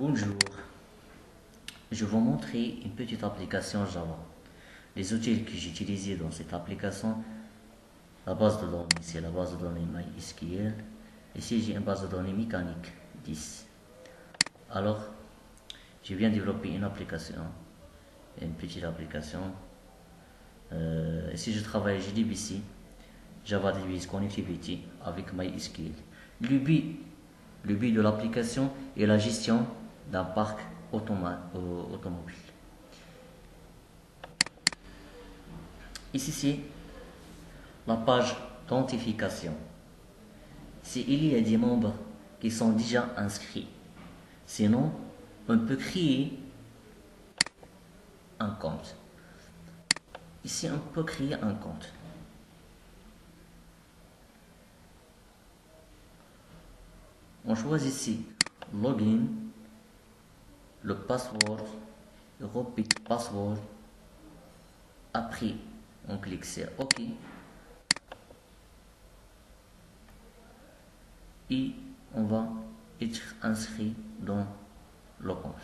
Bonjour, je vais vous montrer une petite application Java. Les outils que j'ai utilisés dans cette application, la base de données, c'est la base de données MySQL. Ici, j'ai une base de données mécanique 10. Alors, je viens développer une application, une petite application. Ici, je travaille JDBC, Java Database Connectivity avec MySQL. Le but de l'application est la gestion d'un parc automobile. Ici, c'est la page d'authentification. S'il y a des membres qui sont déjà inscrits, sinon, on peut créer un compte. Ici, on peut créer un compte. On choisit ici login, le password, repeat password. Après, on clique sur OK. Et on va être inscrit dans le compte.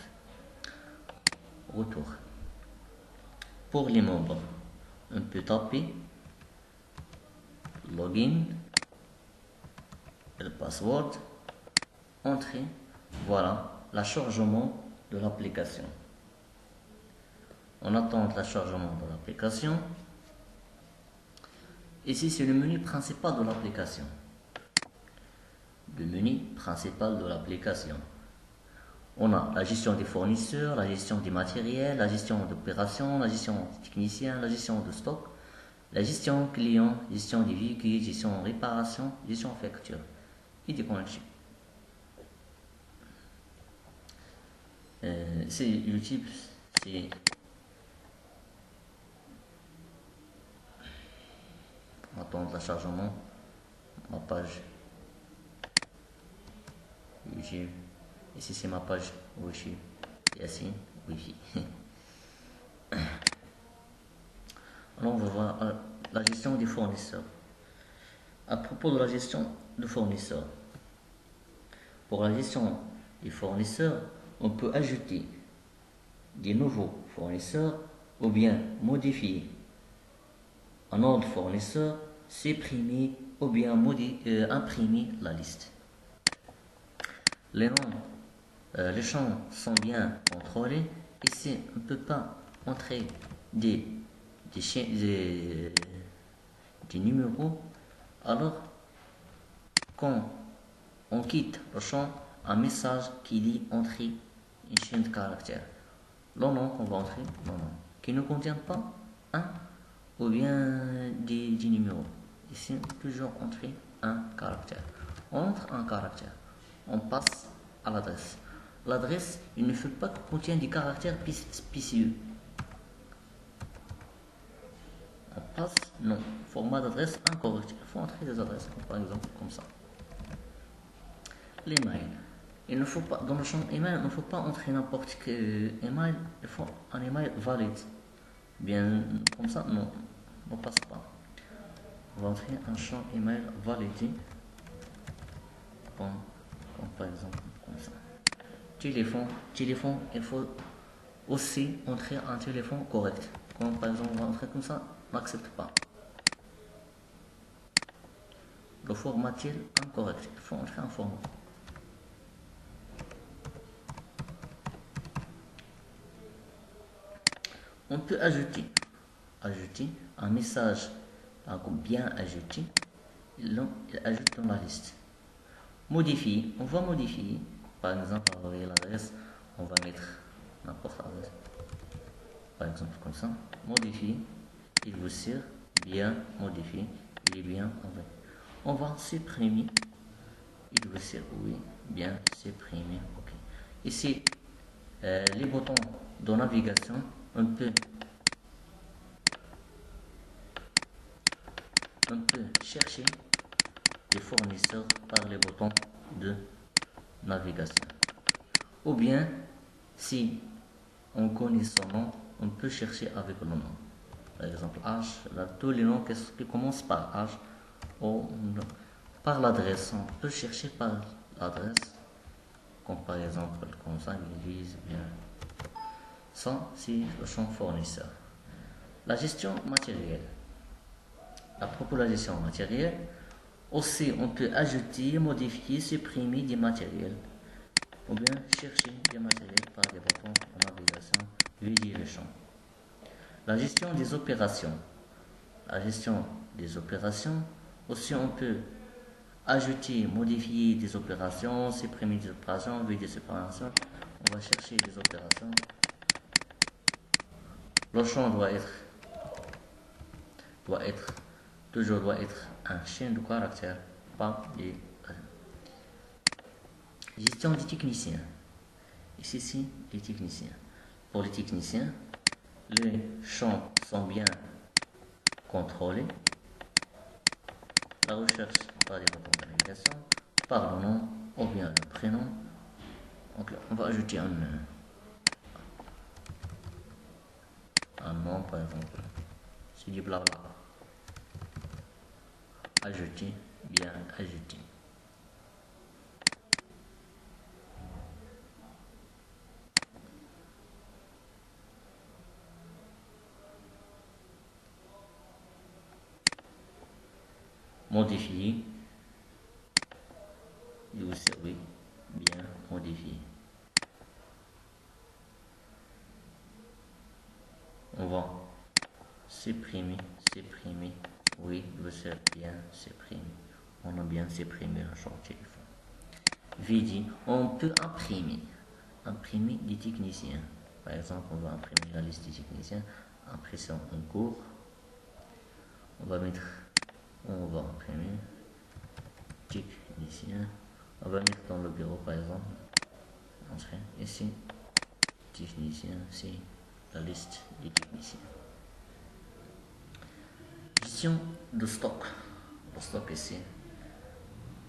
Retour. Pour les membres, on peut taper login, le password, entrer. Voilà le chargement de l'application. On attend le chargement de l'application. Ici, c'est le menu principal de l'application. Le menu principal de l'application. On a la gestion des fournisseurs, la gestion des matériels, la gestion d'opérations, la gestion des techniciens, la gestion de stock, la gestion client, gestion des véhicules, gestion réparation, gestion facture et des connexions. C'est le type, c'est attendre le chargement, ma page YouTube. Ici c'est ma page Wi-Fi. Ici, Wi-Fi. Alors on va voir la gestion des fournisseurs. À propos de la gestion des fournisseurs, pour la gestion des fournisseurs, on peut ajouter des nouveaux fournisseurs ou bien modifier un autre fournisseur, supprimer ou bien imprimer la liste. Les noms, les champs sont bien contrôlés. Ici, on ne peut pas entrer des numéros. Alors, quand on quitte le champ, un message qui dit entrer une chaîne de caractères. Le nom qu'on va entrer, le nom qui ne contient pas un ou bien des numéros. Ici, toujours entrer un caractère. On entre un caractère. On passe à l'adresse. L'adresse, il ne faut pas contenir des caractères spécieux. On passe, non. Format d'adresse incorrect. Il faut entrer des adresses, par exemple, comme ça. L'email. Il ne faut pas, dans le champ email, il ne faut pas entrer n'importe quel email. Il faut un email valide. Bien, comme ça, non. On ne passe pas. On va entrer un champ email validé. Comme par exemple, comme ça. Téléphone, il faut aussi entrer un téléphone correct. Comme par exemple, on va entrer comme ça, on n'accepte pas. Le format incorrect, il faut entrer un format. On peut ajouter un message bien ajouté, il ajoute dans la liste. Modifier, on va modifier, par exemple, avec l'adresse, on va mettre n'importe l'adresse, par exemple comme ça, modifier, il vous sert bien modifié, il est bien envoyé. On va supprimer, il vous sert oui, bien supprimer, ok. Ici, les boutons de navigation, on peut chercher les fournisseurs par les boutons de navigation. Ou bien, si on connaît son nom, on peut chercher avec le nom. Par exemple, H, là, tous les noms qui commencent par H, ou par l'adresse. On peut chercher par l'adresse. comme par exemple comme ça, Église, bien. Ça, c'est le champ fournisseur. La gestion matérielle. À propos de la gestion matérielle, aussi on peut ajouter, modifier, supprimer des matériels ou bien chercher des matériels par des boutons en navigation, vider le champ. La gestion des opérations. La gestion des opérations, aussi on peut ajouter, modifier des opérations, supprimer des opérations, vider des opérations. On va chercher des opérations. Le champ doit être un chaîne de caractères, pas des gestion des techniciens. Ici, les techniciens. Pour les techniciens, les champs sont bien contrôlés. La recherche par les boutons de navigation, par le nom ou bien le prénom. Donc là, on va ajouter un nom par exemple. C'est du blabla. Ajouter, bien ajouter. Modifier. Oui, bien modifier. On va supprimer. Oui, vous savez bien supprimer. On a bien supprimé un champ téléphone. Vider, on peut imprimer des techniciens. Par exemple, on va imprimer la liste des techniciens. Impression en cours. On va imprimer technicien. On va mettre dans le bureau par exemple. Entrer ici. Technicien, c'est la liste des techniciens. Gestion de stock. Le stock ici.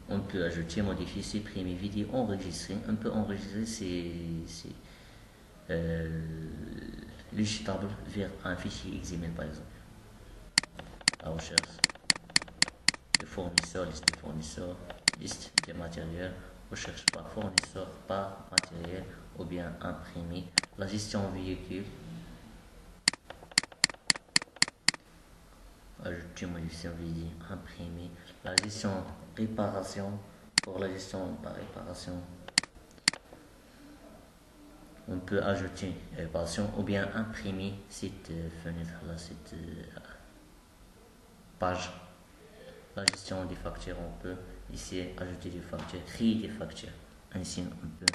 On peut ajouter, modifier, supprimer, vider, enregistrer. On peut enregistrer ces légitables vers un fichier XML par exemple. La recherche des fournisseurs, liste des fournisseurs, liste des matériels, recherche par fournisseur, par matériel ou bien imprimé. La gestion véhicule. Ajouter, modifier, vider, imprimer. La gestion réparation. Pour la gestion par réparation, on peut ajouter réparation ou bien imprimer cette fenêtre là, cette page. La gestion des factures, on peut ici ajouter des factures, créer des factures. Ainsi, on peut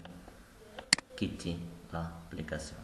quitter l'application.